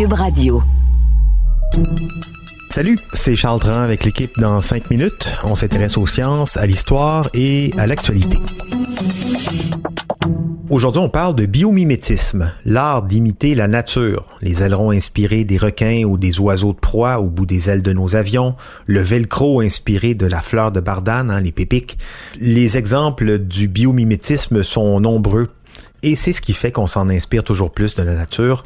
Cube Radio. Salut, c'est Charles Dran avec l'équipe dans 5 minutes. On s'intéresse aux sciences, à l'histoire et à l'actualité. Aujourd'hui, on parle de biomimétisme, l'art d'imiter la nature. Les ailerons inspirés des requins ou des oiseaux de proie au bout des ailes de nos avions, le velcro inspiré de la fleur de bardane, les pépics. Les exemples du biomimétisme sont nombreux. Et c'est ce qui fait qu'on s'en inspire toujours plus de la nature.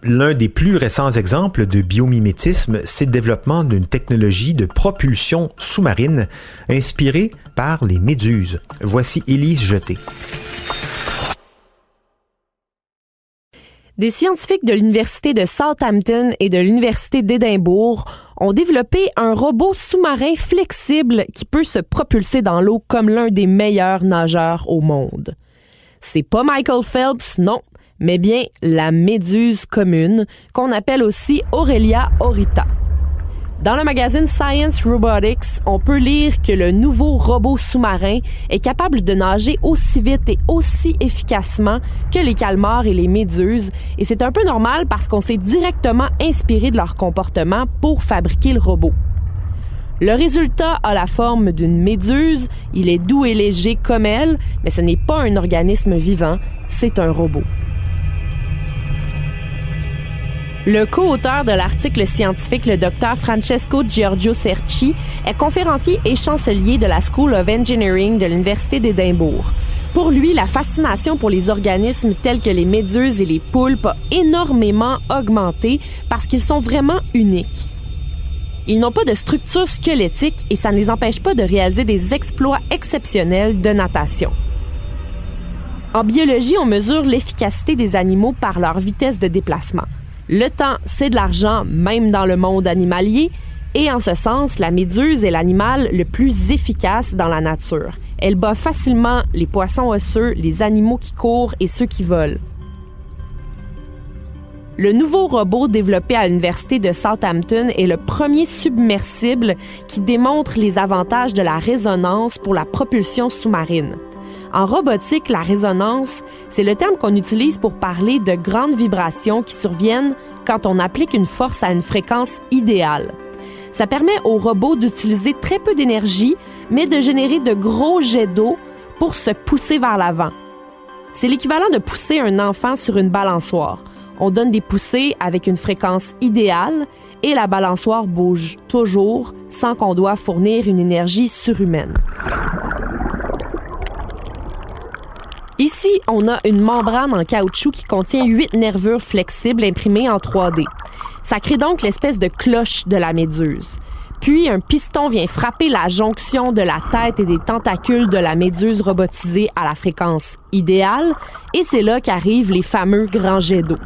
L'un des plus récents exemples de biomimétisme, c'est le développement d'une technologie de propulsion sous-marine inspirée par les méduses. Voici Élise Jeté. Des scientifiques de l'Université de Southampton et de l'Université d'Édimbourg ont développé un robot sous-marin flexible qui peut se propulser dans l'eau comme l'un des meilleurs nageurs au monde. C'est pas Michael Phelps, non, mais bien la méduse commune, qu'on appelle aussi Aurelia aurita. Dans le magazine Science Robotics, on peut lire que le nouveau robot sous-marin est capable de nager aussi vite et aussi efficacement que les calmars et les méduses, et c'est un peu normal parce qu'on s'est directement inspiré de leur comportement pour fabriquer le robot. Le résultat a la forme d'une méduse, il est doux et léger comme elle, mais ce n'est pas un organisme vivant, c'est un robot. Le co-auteur de l'article scientifique, le Dr Francesco Giorgio Cerci, est conférencier et chancelier de la School of Engineering de l'Université d'Édimbourg. Pour lui, la fascination pour les organismes tels que les méduses et les poulpes a énormément augmenté parce qu'ils sont vraiment uniques. Ils n'ont pas de structure squelettique et ça ne les empêche pas de réaliser des exploits exceptionnels de natation. En biologie, on mesure l'efficacité des animaux par leur vitesse de déplacement. Le temps, c'est de l'argent, même dans le monde animalier, et en ce sens, la méduse est l'animal le plus efficace dans la nature. Elle bat facilement les poissons osseux, les animaux qui courent et ceux qui volent. Le nouveau robot développé à l'Université de Southampton est le premier submersible qui démontre les avantages de la résonance pour la propulsion sous-marine. En robotique, la résonance, c'est le terme qu'on utilise pour parler de grandes vibrations qui surviennent quand on applique une force à une fréquence idéale. Ça permet au robot d'utiliser très peu d'énergie, mais de générer de gros jets d'eau pour se pousser vers l'avant. C'est l'équivalent de pousser un enfant sur une balançoire. On donne des poussées avec une fréquence idéale et la balançoire bouge toujours sans qu'on doive fournir une énergie surhumaine. Ici, on a une membrane en caoutchouc qui contient 8 nervures flexibles imprimées en 3D. Ça crée donc l'espèce de cloche de la méduse. Puis, un piston vient frapper la jonction de la tête et des tentacules de la méduse robotisée à la fréquence idéale, et c'est là qu'arrivent les fameux grands jets d'eau.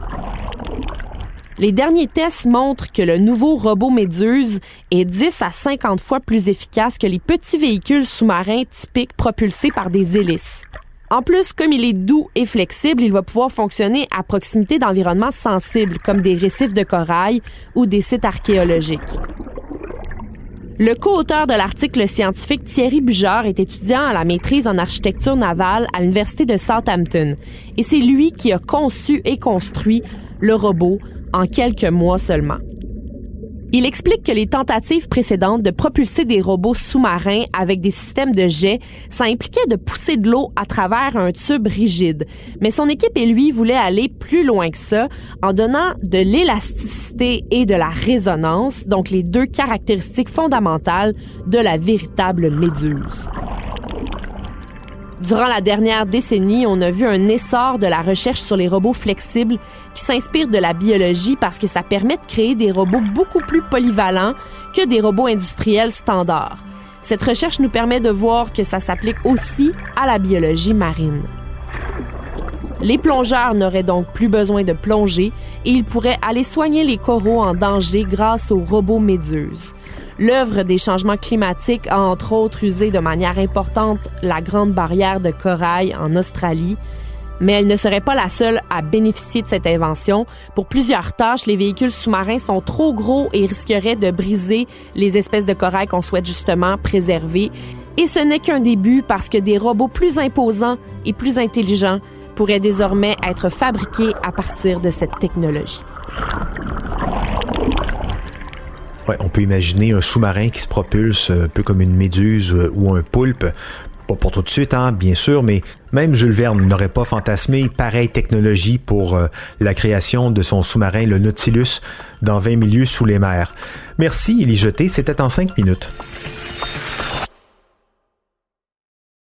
Les derniers tests montrent que le nouveau robot méduse est 10 à 50 fois plus efficace que les petits véhicules sous-marins typiques propulsés par des hélices. En plus, comme il est doux et flexible, il va pouvoir fonctionner à proximité d'environnements sensibles comme des récifs de corail ou des sites archéologiques. Le co-auteur de l'article scientifique Thierry Bugeur est étudiant à la maîtrise en architecture navale à l'Université de Southampton et c'est lui qui a conçu et construit le robot en quelques mois seulement. Il explique que les tentatives précédentes de propulser des robots sous-marins avec des systèmes de jet, ça impliquait de pousser de l'eau à travers un tube rigide. Mais son équipe et lui voulaient aller plus loin que ça en donnant de l'élasticité et de la résonance, donc les deux caractéristiques fondamentales de la véritable méduse. Durant la dernière décennie, on a vu un essor de la recherche sur les robots flexibles qui s'inspirent de la biologie parce que ça permet de créer des robots beaucoup plus polyvalents que des robots industriels standards. Cette recherche nous permet de voir que ça s'applique aussi à la biologie marine. Les plongeurs n'auraient donc plus besoin de plonger et ils pourraient aller soigner les coraux en danger grâce aux robots méduses. L'œuvre des changements climatiques a entre autres usé de manière importante la grande barrière de corail en Australie, mais elle ne serait pas la seule à bénéficier de cette invention. Pour plusieurs tâches, les véhicules sous-marins sont trop gros et risqueraient de briser les espèces de corail qu'on souhaite justement préserver. Et ce n'est qu'un début parce que des robots plus imposants et plus intelligents pourraient désormais être fabriqués à partir de cette technologie. Ouais, on peut imaginer un sous-marin qui se propulse un peu comme une méduse ou un poulpe. Pas pour tout de suite, hein, bien sûr, mais même Jules Verne n'aurait pas fantasmé pareille technologie pour la création de son sous-marin, le Nautilus, dans 20 milieux sous les mers. Merci, il y jeté, c'était en 5 minutes.